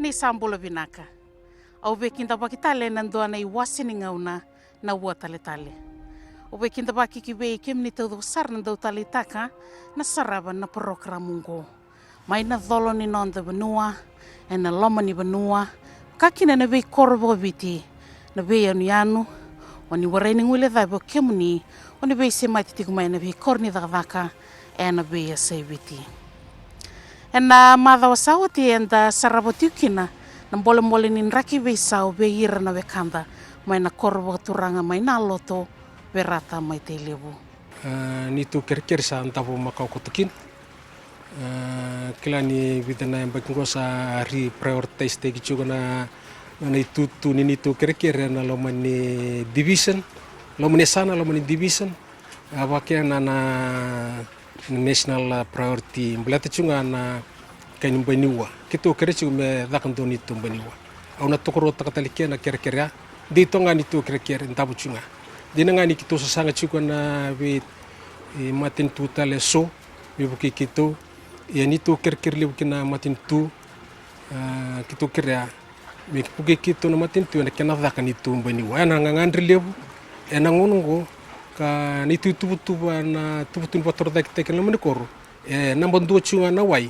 ni sambula binaka. Au bekinda bakitale nandoana I wasini ngauna na ua tale. O bekinda bakiki be kem ni tau sar na dau tale taka na saraba na programungo. Mai na dholo ni nonda benua, e na loma ni benua, kakina na bei korbo biti, na bei anu, wani wareni ngule dhai bo kemuni, wani bei se mai titiku mai na bei korni dhaka, e na bei asai biti. E na madha wasawati e na saraba tiukina, na mbole ni nraki bei sao bei ira na wekanda, mai na korbo turanga mai na loto, berata mai te lebu. Ni tu kir sa antapo makau kotukin. Kila ni vidana yang baking sa ri prioritize te gichuga na itutu ni tu kir na lomani division, lomani sana lomani division, awakia na national priority belata chunga na kain baniwa. Kitu kir chuga me dakan doni tu baniwa. Au na tokoro takatalikia na kir ya dito nga ni tu kir ntabu chunga. Dina nga ni kitu sasanga chuga na we matin tutale so bibuki kitu ya ni tu kir libu kina matin tu kitu kirya me kipuki kitu na matin tu na kena dhaka ni tu mbani wa na ngandri lebu na ngonongo ka ni tu na tu bator dak tek na mnikoro na bandu chunga na wai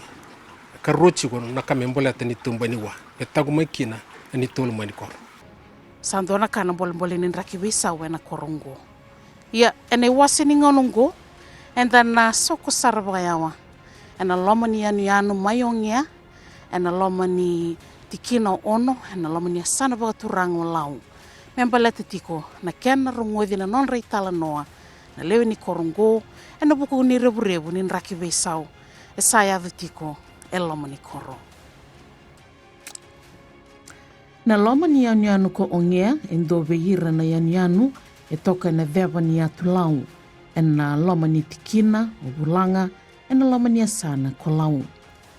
ka rochi ko na kamembola tani tu mbani wa etagu makina ni tu mani ko Sandona kana bol ni raki bisa wena korongo ya ene wasini ngonongo and then soko sarbayawa and a lomani anu mayongia and a lomani tikino ono and a lomani sanaba turango lau membala tiko na kena rungodi na non reitala noa na lewe ni korongo and a buku ni rebu ni raki besau e saya tiko e lomani koro na lomani anu ko ongea endo beira na anu e toka na veva ni atulau e na loma ni tikina o bulanga e na loma ni asana ko lau.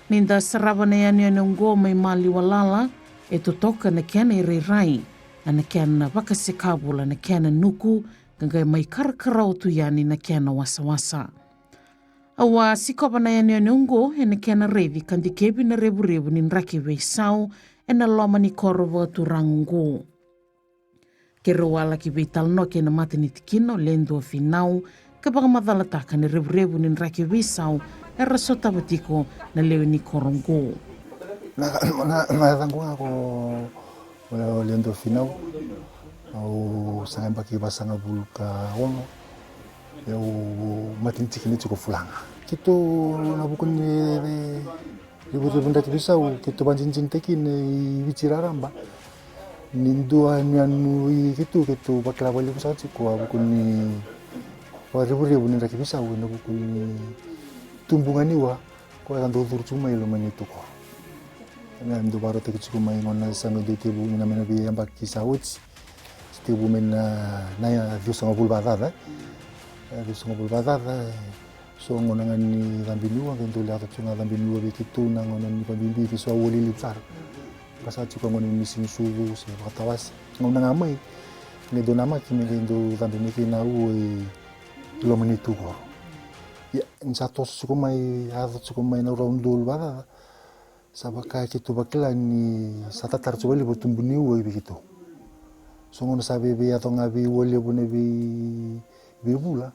Ninda saraba na anu ngo mai mali walala e to toka na kiana I reirai na kiana wakasekabula na kiana nuku gangai mai karakarau tu yani na kiana wasa. Awa sikoba na anu ngo e na kiana revi kandikebi na rebu ni nraki weisau e na loma ni korobo tu rango. Kero wala ki beital no ke na mata ni tikino lendo finau ka baka madhalataka ni rebu ni nraki wisau e rasota batiko na leo ni korongo. Na tangu ako wala lendo finau au sangai baki basanga buluka ono eu matin tikini tuko fulanga. Kito na bukun ni rebu ndaki wisau kito banjinjin tekin wichiraramba. Nindua anu gitu bakla balik pesawat sih kuah bukuni ribu ni raki bisa na bukuni tumbungan ni wah kuah kan tur cuma ilo manitu ko na ndo baro te kichu mai ngona sama de tibu mina bi yang baki sawut tibu mena naya dusanga bulbadada so ngona ngani dambinua kan tu lihat cunga dambinua begitu na ngona ni pabimbi viswa woli lipsar Kasa chuka ngoni missing sugu se watawas ngona ngamai ni do nama kimi do tandu niki na u lo manitu ko ya insato chuka mai na rondul bada sabaka kitu bakla ni sata tarchu wali botumbuni u begitu so ngona sabe be ato ngabi wali bune bi bula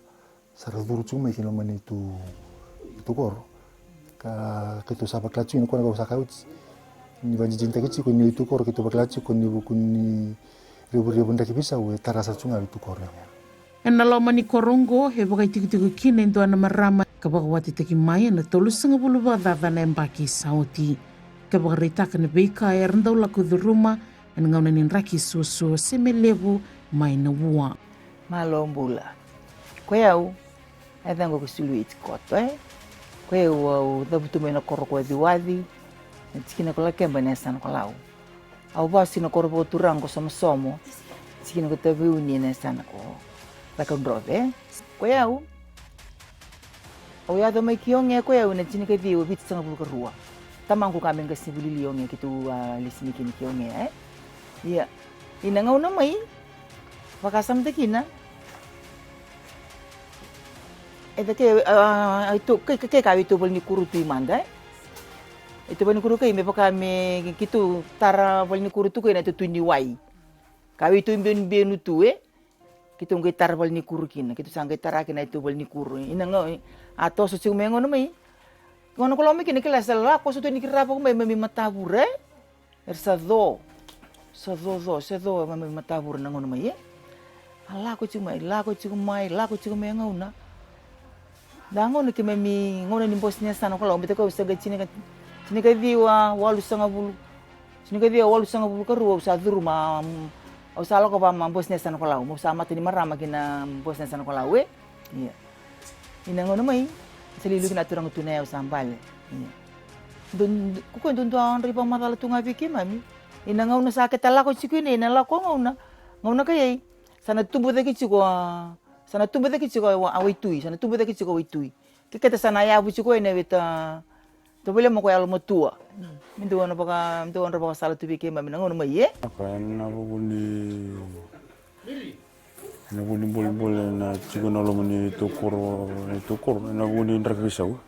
saradur chuma kilo manitu itu kor ka kitu sabakla chu ni ko na usaka ni banji cinta kici ko ni itu kor kita baklaci ko ni buku ni ribu ndaki bisa we tarasa cunga itu kor ya na loma ni korongo he baka tiku kine ndo ana marama ka baka wati teki mai na tolu sanga bulu bada na mbaki sauti ka baka ritaka na beika ya rndau la kuduruma na ngauna ni nraki susu semelevu mai na wua malombula ko yau adango ko sulu itikoto ko yau dabutu mena koroko wadi Sikina ko laki banesan ko lau. Au basi na korbo turang ko somo. Sikina ko tabi uni nesan ko. Laka drove. Ko yau. Au ya do mai kionge ko yau na chini ka viu bit sanga bulu rua. Tamang ko kameng kasi bulu lionge kitu lisini kini kionge Iya. Ina ngau na mai. Wakasam tekina. Eta ke itu ke ka itu bol ni kurutu imanda. Itu bani kuru kai me paka me kitu tara bani kuru tu kai na tu ni wai. Kawi tu benu tu kitu ngai tar bani kuru kina, kitu sangkai tara kina itu bani kuru. Ina ngo ato so ciu mengo no mai. Ngono kalau mikir kelas lah, kau sudah nikir apa kau mai matabur Ersa do mai matabur na ngono mai ala ko cuma la ko mai ngona dango ni kememi ngona ni bosnya sana kalau mbete ko usaga chini ka diwa walu sanga bulu karu usa duruma usa lo ko ba bosnya sana kalau mo sama tini marama kina bosnya sana kalau iya ina ngono mai selilu kina turang tunai usambal iya ko ndon riba madala tunga biki mami ina ngauna sakit ala ko cikini ina la ko ngauna kayai sana tumbu daki ciko awaitui kiketa sana ya bu ciko ina beta to boleh mo ko yalo motua mindu wana baka sala tu biki mami ngauna mai apa na buli bol na ciko na lo mani tukur na buli ndrakisau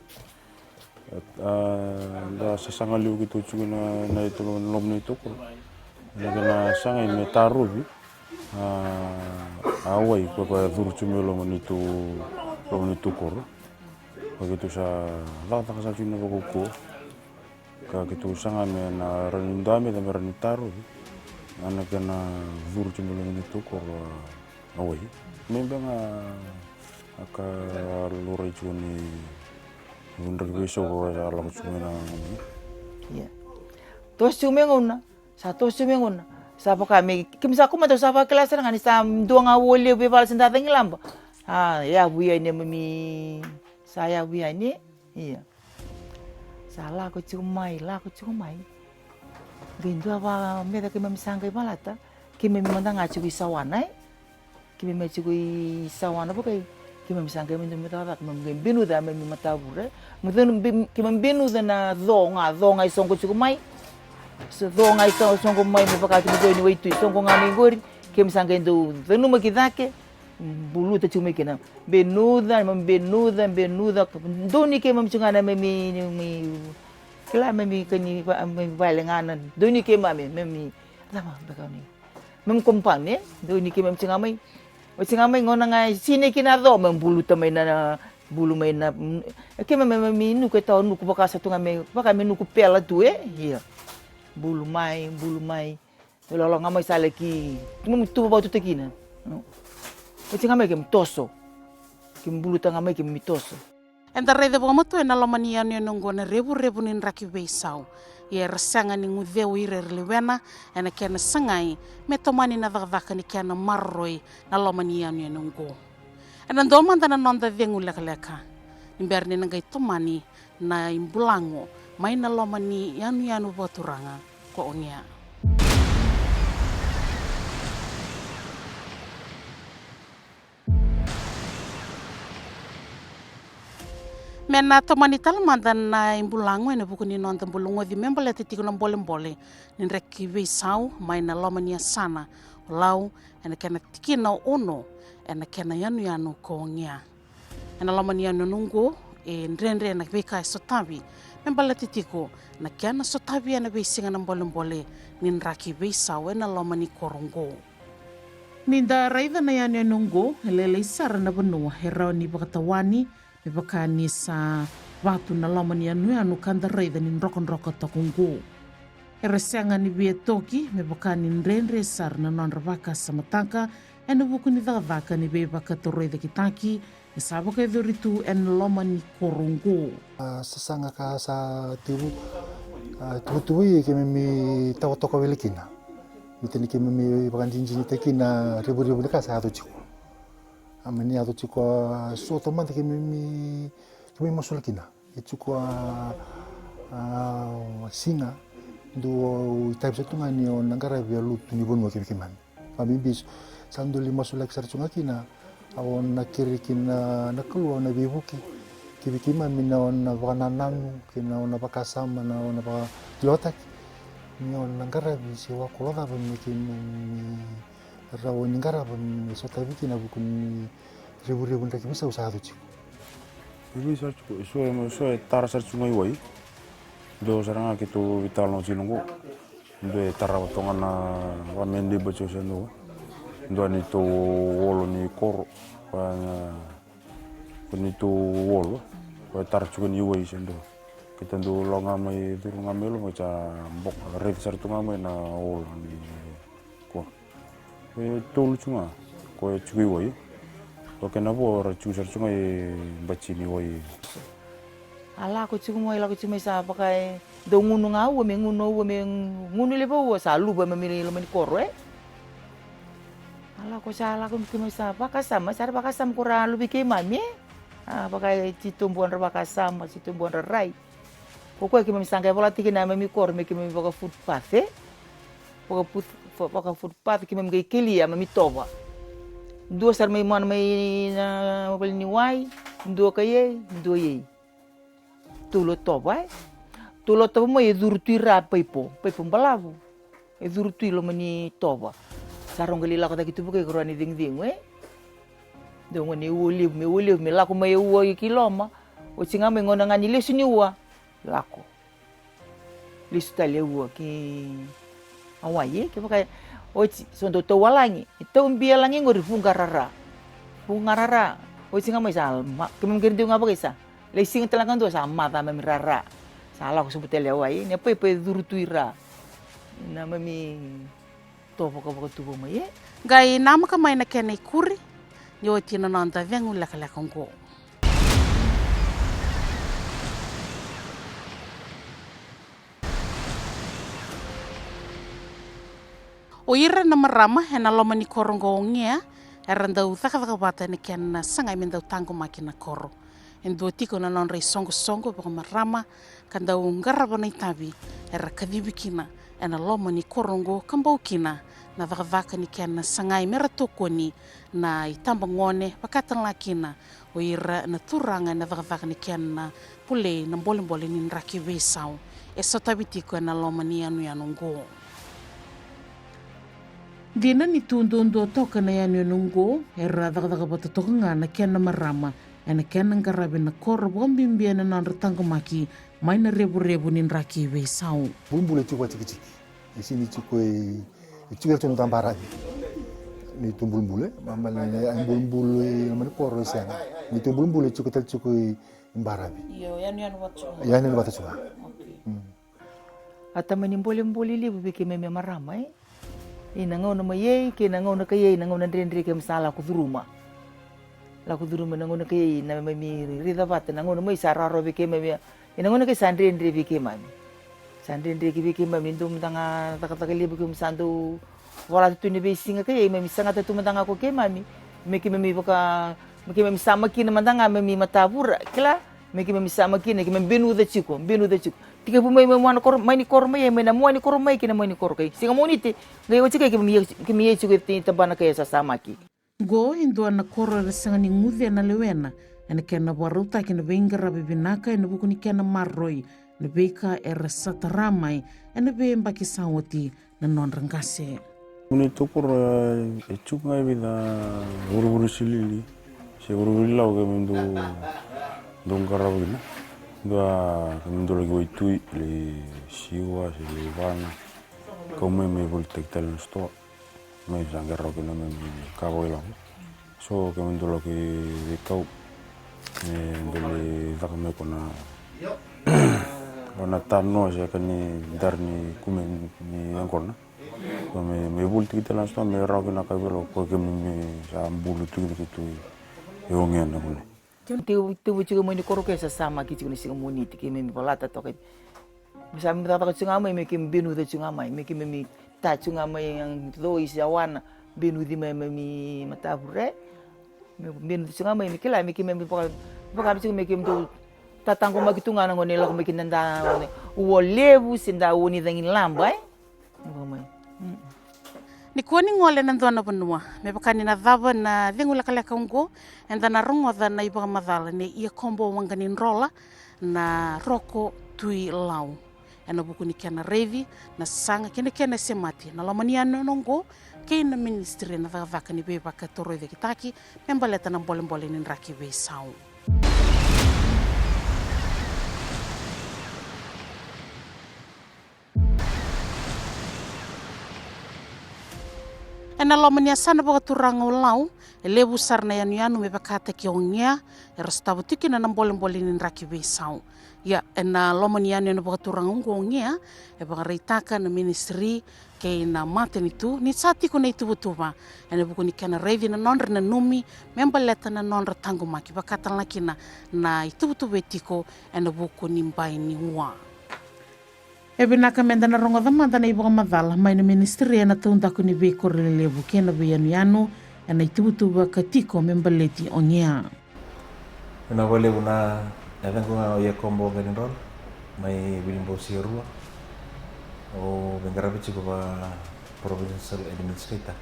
da sasanga liu gitu ciko na itu lo mani tukur na sanga me tarubi awai kwa dhuru chumelo manitu kor begitu sa lata ka sa chuna ko ka gitu sanga me na ranindame da ranitaru ana kana dhuru chumelo manitu kor awai memang aka lore chuni undar beso ko ala ko chumena ya tos chumengona sapa kami kimsa kuma to sapa kelas ngani sam dua ngawole be bal sendata ngilamba ya buya ini mami saya buya ini iya salah ko cumai gendo apa meda ke mami sangkai malata ke mami mandang acu isawana bukai ke mami sangkai mendo meta mami binu da mami matabure mudun ke mami binu da na donga isongo cumai donga isongo mai me pakati do ni waitu isongo ngani gori ke msanga ndo venu makidake bulu ta cuma kena benuda doni ke mamchungana memi kila memi kani valenganan doni ke memi lama bekani mem kompang ne doni ke mamchungamai mamchungamai ngona ngai sini kina do membulu tamai na bulu mai na ke memi nu ke tau nu ku bakasa tu ngame baka menu ku pela tu iya bulu mai lolo ngamai saleki tu bau tu tekina Iti ngamai kem toso kem bulu ta ngamai kem mitoso enta rede bomoto ena lomania ni nongona rebu nin raki beisau ye resanga ni ngudeu ire rliwena ena kena sangai metomani na vakvaka ni kena marroi na lomania ni nongo ena ndomanda na nonda vengu leka nimberni nangai tomani na imbulango mai na lomani yanu boturanga ko ongia mena tomani talmanda na imbulango ena bukuni nonda bulungo di membole titiko na mbole nin reki beisau mai na lomania sana lau ena kena tikina ono ena kena yanu ko ongia ena lomania nungu nrenre na beka sotavi membala titiko na kiana sotavi ena beisinga na mbole nin raki beisau ena lomani korongo ninda raida na yani nungu lele isara na benua herau ni bakatawani me bakani sa watu na lomani anu kanda raida nin rokon takungu eresenga ni bietoki me bakani nrenre sar na nonrabaka samataka ena bukuni vaka ni bebaka toroida kitaki Sabo kay doritu en lomani korongo. Sasanga ka sa tibu tuwi ke mi tawatoka welikina. Miteni ke mi baganjinjini tekina ribu ka sa atu chiku. Amani atu chiku so tomante ke mi masulkina. Ichiku singa do type setunga ni onangara bia lutu ni bonwa ke kiman. Pamibis sanduli masulak sarchunga kina. Awon nakiri kina nakeluar na bibuki kibikima minaon na wananang kina na pakasama na na pa lotak minaon nangara bisi wa kolada bemikin rawon nangara bem sotabi kina bukun ribu tak bisa usaha tu. Ibu so tar sar sungai wai do saranga kitu vital no sinungu do tarawatonga na wamendi bacho sendo do ni to wolo ni koro pa ni to wolo pa tarchukan yuwai sendo kita do longa mai durunga melo macha bok red sartunga mai na wolo ni ko to lucunga ko chui wai ko kena bo rachu sartunga bachi ni wai ala ko cuma ila ko cuma sa pakai do ngunu ngau me ngunu le bo sa lu ba me lo meni koro ala ko sa ala ko cuma sa pakasam sa pakasam kura lu bike mami pakai citumbuan pakasam citumbuan rai pokoknya kimi sangkai bola tiki na me koro me kimi pakai footpath pakai footpath kimi me kili ya me toba dua sar me man me na beli ni wai dua kaye dua ye tulo toba mo edurtui ra paipo balavu edurtui lo mani toba sarong galila kata gitu bukai korani ding do ngoni uliv me lako mai uwa kiloma o singa me ngona ngani lesu ni uwa lako lesu tale uwa ki awaye ke pakai oci sondo to walangi itu umbia langi ngori fungarara o singa mai salma kemungkinan dia ngapa kaisa lesing telangan tu sama ta memirara salah ko sebut ele awai ne pe durtuira na mami to poko tubo mai gai nama ka mai na kene kuri yo tina nanta vengu la kala kongo o ira na marama hena loma ni korongo ngia eranda utaka bata ne ken sanga minda tango makina koro endo tiko na non rei songo poko marama kanda ungara bana itabi era kadibikina ena loma ni korongo kambaukina na vaka ni ken sangai mera tokoni na itamba ngone pakatan lakina o ira na turanga na vaka ni ken na pule na mbole ni raki vesau e sotabitiko ena loma ni anu ngo dina ni tundondo toka na anu era vaka bata toka na ken na marama ena ken ngarabe na koro bombimbia na nan retango maki mai na rebu ni raki vesau bumbule chukwa chiki isini chukwe chukwe tunu tambara ni tumbulbule mama na bumbule mana koro sana ni tumbulbule chukwe mbarabi yo yanu watu chukwa ata mani mbole libu bike meme marama ina ngona maye ke na ngona kaye na ngona ndendre ke msala kuduruma la kuduruma na ngona kaye na mami rida bata na ngona mai sararo bike meme ina ngona ke sandendre bike mami sandendre ke bike mami ndum tanga taka libu ke msandu wala tu ni besinga kaye mami sanga tu mantanga ko ke mami meki mami boka meki mami sama kina mantanga mami matabura kila meki mami sama kina ke mami benu da chiko tiga pumai mana kor mai ni kor mai na mo ni kor mai kina mai ni kor kai singa monite ngai wachi kai ke mi chiko ti tabana kai sa samaki go indo na kor sanga ni nguve na lewena ena kena waruta kena bengara bibinaka ena buku ni kena marroi na beka era sataramai ena be mbaki sawati na non rangase Muni tukur echuk ngai vida buru silili se buru lau ke mendo dongkara bina dua mendo lagi waitui le siwa se le bana kau me voltek tal sto me sangarro ke me kabo ilang so ke mendo lagi kau le dakame kona kona tano se kani darni kumen ni angkorna me bulti kita langsung me rau kena kabelo ko ke me sa bulu tu gitu yongen na kone tu chigo mo ni koro ke sa sama ki chigo ni singa monite ke me balata to ke bisa me tata ko singa me ke benu de singa me ke me ta singa yang do isi awana benu di me matabure me benu singa me ke la me ke me poka chigo me ke do tatango magitu ngana ngone la ko me kinanda wo levu sinda woni dangin lamba ni kuani ngole na ndona banua me pakani na dhava na dhengula kala kaungo enda na rongo na iba madhala ne ia kombo wangani rola na roko tui lau ena buku ni kana revi na sanga kene semati na lamania nongo kena ministry na vaka ni beba ka toro de kitaki membaleta na mbole ni raki be sau ena lomania sana bakaturanga ulau lebu sarna yanu me bakata ki ongia restabu tikina na mbole ni raki besau ya ena lomania yanu bakaturanga ongia bakaritaka na ministry ke na matenitu ni sati ko na itubutuba ena bukuni kana revi na nonre na numi membaleta na nonre tangu maki bakata lakina na itubutuba etiko ena bukuni mbai ni wa Ebinaka menda na rongo dhamanda na iboga madhala mai na ministry na taunda kuni be korele lebu kena be yanu na itubutuba katiko membaleti onia. Na wale una evengo ya kombo ganindol mai bilimbo sirua o bengarabichi ba provincial administrator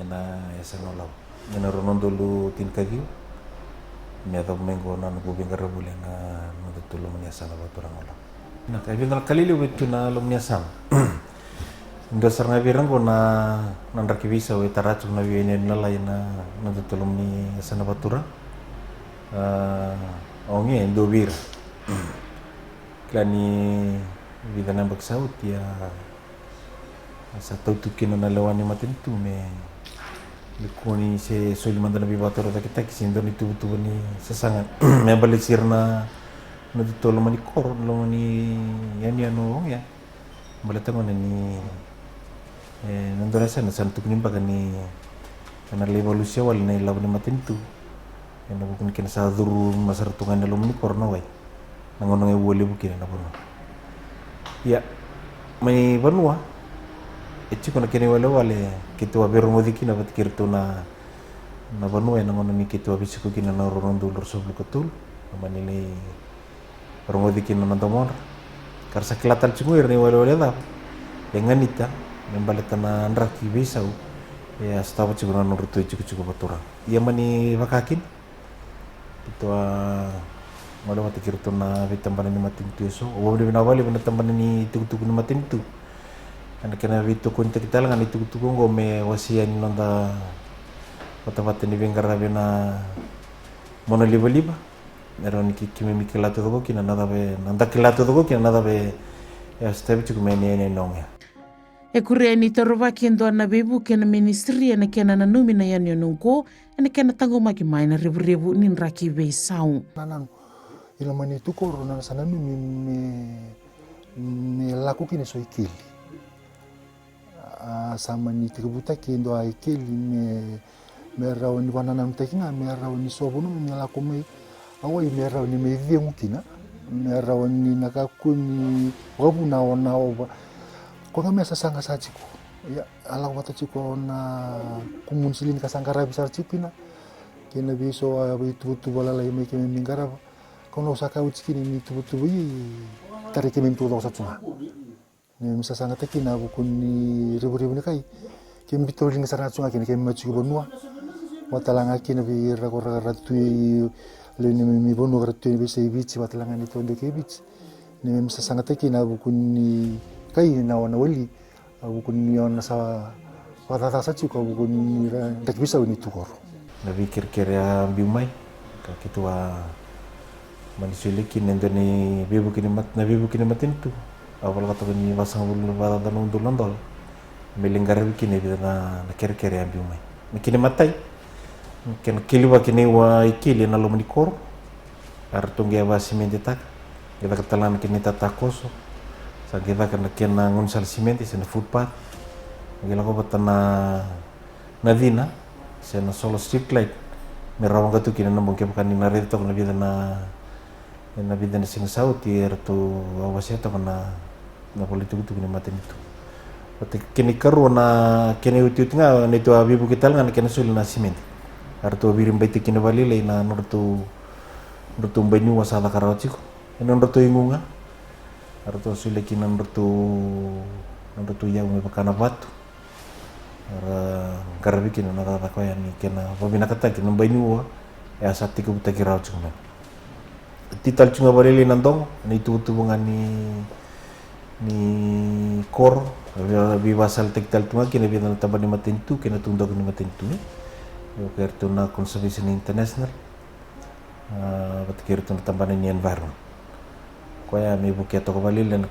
na esanolau. Na ronondo lu tinkagi me ado mengo na no bengarabule na no tulo mania sana baturangola. Na kaibigan kalili wetu na lumnia sam. Ndo sarna birango na nandrakibisa we taratu na wiene nalay na natutulong ni sana batura. Onge ndo bir. Klani vida na bagsaut ya sa tautukin na lawan ni matintu me likoni se soliman na bibatura kita kisindo ni tubutubo ni sasangan me balisir na natutulong mani kor lo mani yan ya balata mo na ni nandorasa na santuk ni baga ni kana revolusia wal na ilaw ni matintu yan bukun kina sa duru masartungan na lo mani kor na way nangonong wole bukin na bono ya may banwa etchi ko na kini wale kitu abero modiki na batkirto na banwa nangonong ni kitu abisiko kina na rondulor soblo katul manili Rongodikin na nandomor. Karsa kilatal cunguir ni wale da. Dengan ita membaleta na anraki besau. Ya stawa ciguna nurutu cukup batura. Ia mani bakakin. Itu malo matikirto na vitamban ni matintu eso. O beli nawali bena tamban ni tuku ni matintu. Ana kana vitu kunta kita langan itu ngo me wasian nanda kota-kota ni bengara bena mono liba. Meron kimi mikilato dogo kina nada be nanda kilato dogo kina nada be ya step chuku menene nonga e kureni toroba kendo na bebu kena ministry na kena na numi na yanyo nungo na kena tango maki mai na rebu nin raki be sau nanan ila mani tu koro na sana numi me laku kine so ikili sama ni tributa kendo a ikili me rawo ni wanana mtakinga me rawo ni sobono me laku mai awai merau ni medhi mukina merau ni nakakuni wabu na ko kami sasanga sajiku ya ala wata chiko na kumunsilin kasangkara besar chipina kena biso itu bala lai me kemi mingara kono saka uchikini ni tu yi tari kemi tu dosa cuma ni sasanga tekina bukuni ribu ni kai kemi bitolin sarana cunga kemi machu bonua watalanga kina bi rakora ratu Lene mi bono gratu ni bisa ibici batalangan itu ndo kebici. Ni misa sangat tekina bukuni kai na wana wali bukuni ona sa watata sachi ko bukuni ndak bisa ni tukoro. Na pikir-kir ya biumai ka kitua manisilikin ndo ni bibu kini matintu. Awal kata ni basang bulu bada nundul nondol. Melinggar bikini na kir-kir ya biumai. Mikini matai. Kena kiliwa kini wa ikili na lo manikor artungia wa simenti tak kita katalan kini tatakoso sa kita kena ngunsal simenti sena footpath gila ko batana nadina sena solo street light merawang katu kini nambong kepakan ni narit to na vida na sing sauti erto awasya to na politik tu kini matin itu pati kini karu na kini uti nga nito abibu kita nga kena sul na simenti Arto birim baiti kina balile na nortu banyu wasala karawachiko. Ina nortu ingunga. Arto sule kina nortu ya ume bakana batu. Ara karabi kina nada takoya ni kena pabina kata kina banyu wa ya sati ko buta kirawachiko na. Tital chunga balile nandong ni tu bunga ni kor bi wasal tektal tunga kina bi na tabani matintu kina tunda kina matintu ni. Kerto na conservation international bat kerto na tambanan ni environment ko ya may buket ko balil na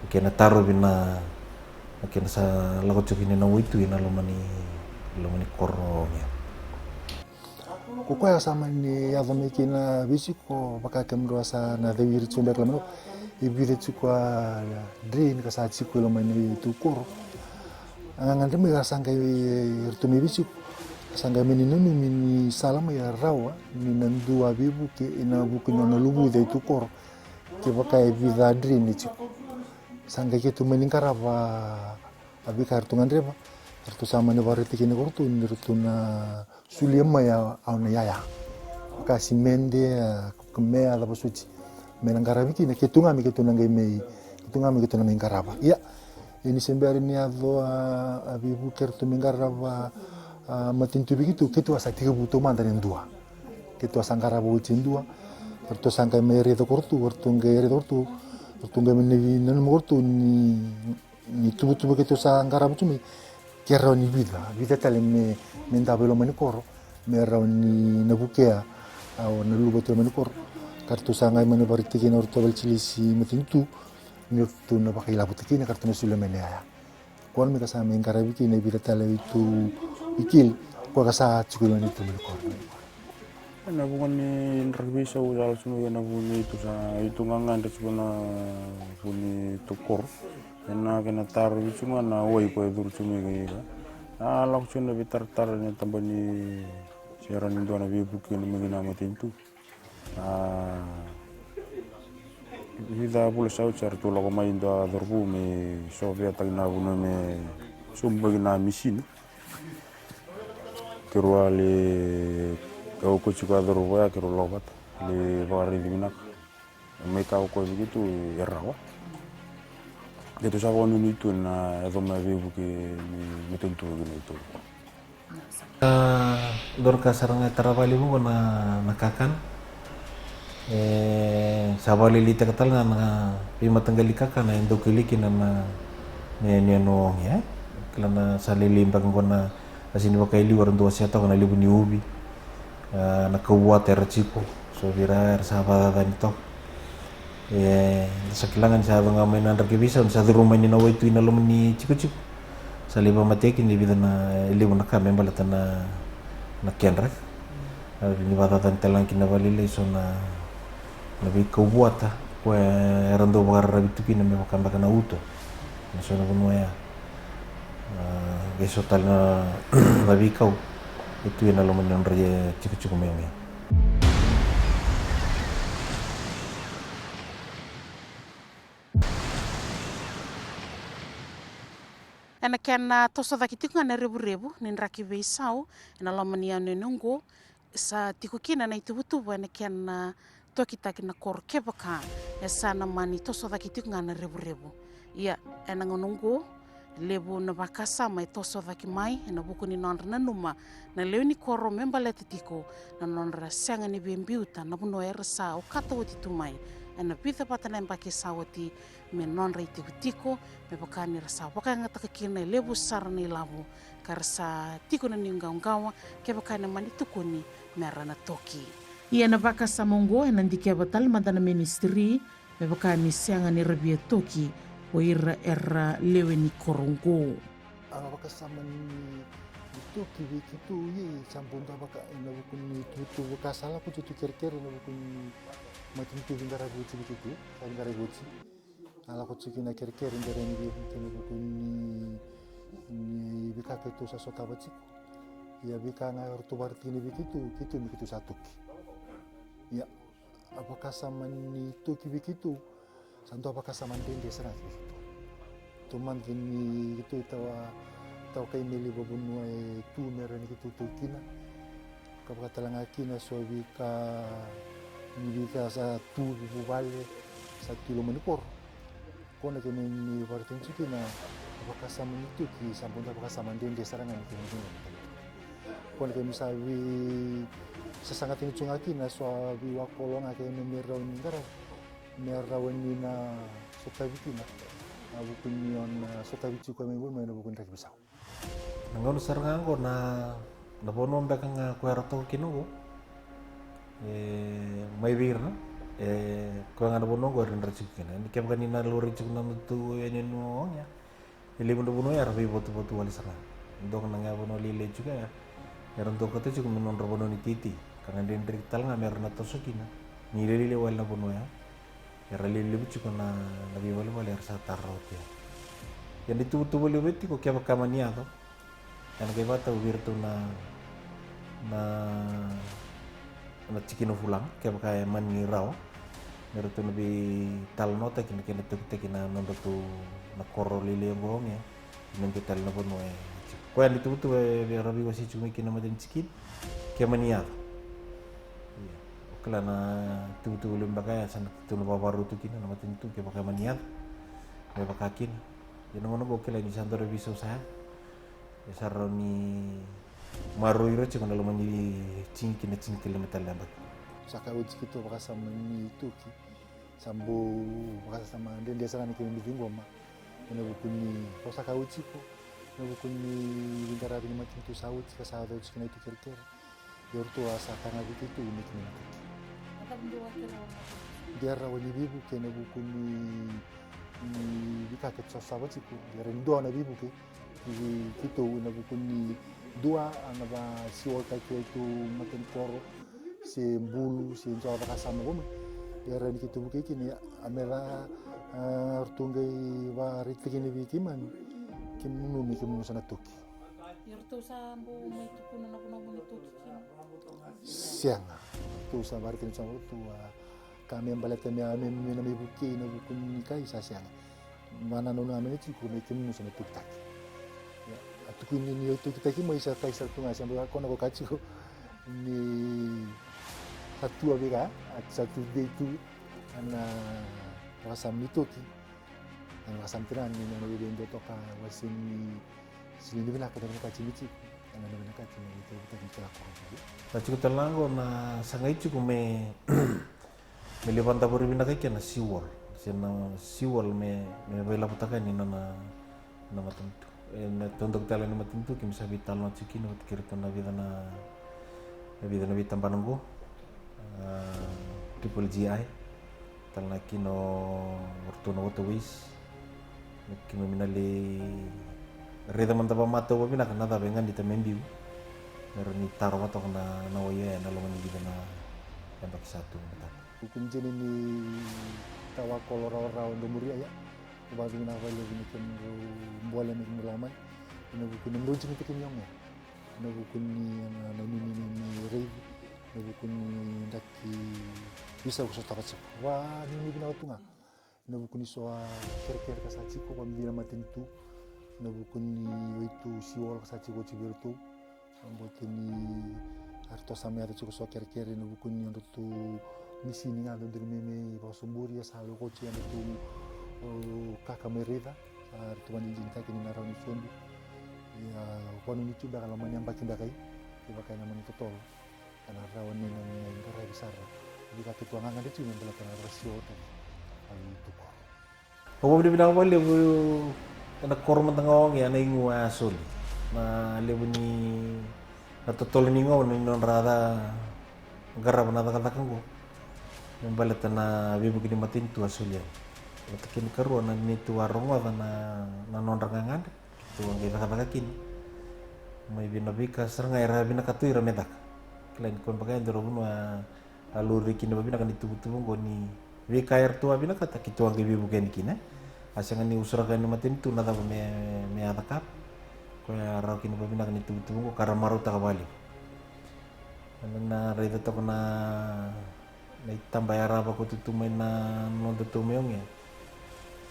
kena taro bina Akin sa lagot chukin na witu ina lomani korongya. Kukwea sama ni adhamiki na visiko bakake mndu asa na dhewiri tsumbe kala mno ibire tsukwa drain kasa tsiku lomani tukoro angandeme kasanga irtumi visiko kasanga mini nunu mini salama ya rawa ni nandu abibu ke ina buku na lubu de tukoro ke bakae vida drain tsiku sanga ke tu meningkarava abika irtungandreva Tertu sama ni variti kini kortu nirtu na suliema ya au na yaya. Kasi mende kemea da basuci. Menangkarabi kini ketungami ketunangai mei. Ketungami ketunangai karaba. Iya. Ini sembari ni ado abibu kertu mengaraba matintu begitu ketu asa 3 mantan yang dua. Ketu asa karaba ucin dua. Tertu sangkai meri to kortu ngai kortu. Tertu ngai meni nanu kortu ni tubu ketu sa karaba cumi. Kera ni vida tale me ndabelo manikoro me rauni nabukea au nalugo to manikoro kartu sangai mani bariti kina orto balcilisi matintu nirtu na bakila butikina kartu na sule menea kon me kasa me ngarabiki na vida tale itu ikil ko kasa chikulo ni tu manikoro na bungani nrabisa usal sunu na buni itu sa itu ngangan tsuna buni tukor na kena tar cuma na woi ko dur cumi ga lak cuna bitar tar ni tambani siaran indo na bi buki ni mengina matintu vida bula sau char tu lago mai indo dorbu me soviet na bunu me sumba na misin kerwale kau ko chika dorbu ya kero lobat le bari diminak me kau ko begitu erawa Gitu sa ko nunu itu na edo mabibu ki matintu gino itu. Dorka sarang tarabali mo na nakakan. Sabali lita katal na pimatanggali kakan na endo kilikin na niano ya. Kalana sa lilimbang ko na asini wakaili waran dua siata ko na libu ni ubi. Nakawat erachiko. So vira sabada danito. Sa kilangan sa mga may nandarkibisa sa rumah ni naway tu inalom ni chiku-chiku sa liba matekin ni bida na ilibo na kami balata na kianrak ni batatan telang kinabalilay so na nabi kaubuata kwe erando bagar rabitu kina may makambaka na uto na so na bunwaya geso tal na nabi kau itu inalom ni nandarya chiku-chiku may Ena kena toso daki tiku ngana rebu-rebu nin raki beisau ena lomania nenungo sa tiku kina na itubutubu ena kena toki taki na kor kebaka esa na mani toso daki tiku ngana rebu-rebu. Ia ena ngonungo lebu na bakasa mai toso daki mai ena buku ni nonra na numa na leo ni koro memba leti tiku na nonra sianga ni bembiuta na buno era sa o kata wati tumai ena pita patana empake sawati me nonra itiku me bakani rasa baka ngata kina lebu sarana ilabu karsa tiko na ningaungawa ke bakani manituko ni merana toki ia na baka samongo ena ndike batal madana ministry me bakani sianga ni rabia toki o ira era lewe ni korongo baka sama ni toki begitu ye sampunda baka ina bukun tutu baka salah ko tutu kere na bukun matintu bingara buci begitu bingara buci ala ko tsukina kere ndere ni bukun bukun ni bika ketu sa sota baci ya bika na orto bartini begitu satuki ya apakah sama ni toki begitu santo apakah sama dende serat begitu tuman kini gitu tawa kay mili babunwa tu meron gitu tukina kapag talangakina so bika nibika sa tu bubale sa kilo manipor kona kini ni barten tukina apakah sama itu ki sampun apakah sama dende serangan kini kona kini misawi sesangat ini cungakina so biwa kolong akene meron ngara meron nina suka bikina bukun yon sota bicu kami pun main bukun rek bisau. Nanggon sarang ko na bono mbeka nga kwerto kinu may bir no ko nga bono go rin rek kina ni kem kanina lori cuk na tu yen no nya Ili bunda buno ya rabi botu wali sana. Dok nangya buno lile juga ya. Ya untuk kata juga menon robono ni titi. Karena dia dari tal nggak merna tosokina. Ni lile wali na buno ya. Ya lile juga na nabi wali harus taruh ya. Yang itu wali beti kok kaya kamania to. Yang kaya bata ubir tu na cikino fulang kaya kaya manirao. Meron nabi tal nota kina kina nondo tu na koro lili yang bohong ya nanti tal na bono kau yang itu rabi wasi cumi kina madan cikin kaya maniat okla na tu lembaga ya sana tu na babaru tu kina na madan tu kaya pakai maniat kaya pakakin ya ngono okla ni santo reviso saya ya saroni maru iro cuma dalam menjadi cingkin metal lambat saka uji kita bakasa meni itu ki sambo bakasa sama dia sana ni kini bingung ma ina bukuni saka uji ko ina bukuni bintara bini mati tu saut ka sa uji kina itu kira yor tu asa kana gitu tu ni kini dia rawani bibu kena bukuni bika ke sawa ciku dia rendo na bibu ke gitu ina bukuni dua anaba siwal kaki itu makin koro si bulu si jawa bakasama gome ya rani kitu buke kini amela ortungai wa ritkini bikiman kimunu sana toki Yorto sambo mai tukuna na toki sianga tu sa bari kini sama tu kami ambalat kami amen na buke na bukun kai sa sianga mana nona amen itu kuni kimunu sana toki tak ya atu kini ni itu kita ki mai sa kai sa tunga sambo ko na ko kachigo ni satu abira satu day itu ana wasam nitoki ana wasam tiran ni na wede ndo toka wasini sini bila kada ka chimichi ana na ka chimi itu kita bicara ko na chiku talango na sangai chiku me levanta por bina ka na siwol me bela putaka ni na matuntu na tondok tala ni matuntu kim sa vital no chikino kirto na vida na tambanunggo triple GI talna kino ortuno wis kimo minali reda mantapa mato wa bina kana da bengan di temembiu meron ni taro mato na waya na longan di na yang baki satu mata hukum jeni ni tawa kolora ndo muri aya ba bina wale bina ken mbola ni mulaman ina bukun ndo jeni ken yong ina bukun ni rei ina bukun ndaki bisa ko sota kasi wa ni bina utunga ina bukun soa ker kasachi ko pambira matentu ina bukun ni itu siwol kasachi ko chibirtu ambotini arto samia de soa ker ina bukun ni ndotu misi ni ngado dari meme ba sumburi ya salo ko chi ando tu kaka mereda arto mani jinta kini narani sondu ya kwanu ni tuda kala mani ambaki ndakai ibakai na mani totol kana rawani ni ngara bisara di kaki tuangan ada cuma bela kana rasio dan itu ko obo di bina wale bu na korma tangawang ya na ingu asol na lebuni na totol ni ngaw ni non rada garab na katakango membalat na bibu kini matin tu asulya matakin karu na ni tu arongo na non rangangan tu ang katakin may binabika serang era binakatu ira metak klain kon pakai ndoro aluri kini babi nakan itu ko ni VKR tua bina kata kitu ang bibu kini kina asangan ni usura kan matin tu nada me atakap ko raw kini babi nakan itu ko karamaru ta kabali na reda to na tambah ara ba ko tutumay na no tutumyong ya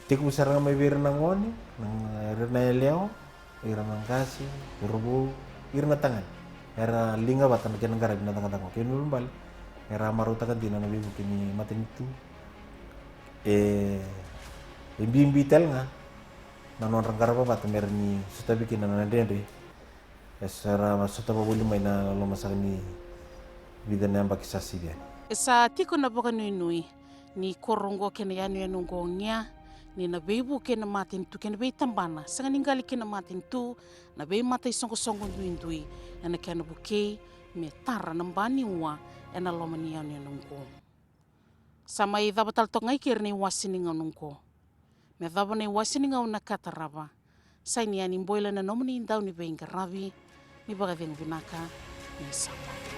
tik usara may bir nangoni nang na leo ira mangkasi urbu irna tangan era linga batan kan negara bina tangan kini lumbal era maruta kan tina nabi bukini matin itu bimbi tel nga nanon rangkara pa bat merni suta bikin na dendre esara suta pa buli may na lo masakni bidan na bakisasi dia sa tiko na baka nui ni korongo kena yanu ngongnya ni na beibu kena matin tu kena bei tambana sanga ningali kena matin tu na bei matai songo ndui ana kena buke me tara nambani wa ena lomani yanu ngong sama idha batal tongai kirni wasini nganungko me dhaba ni wasini ngau na kataraba Saini ani boila na nomani indau ni benga ravi ni baga vinaka ni sama.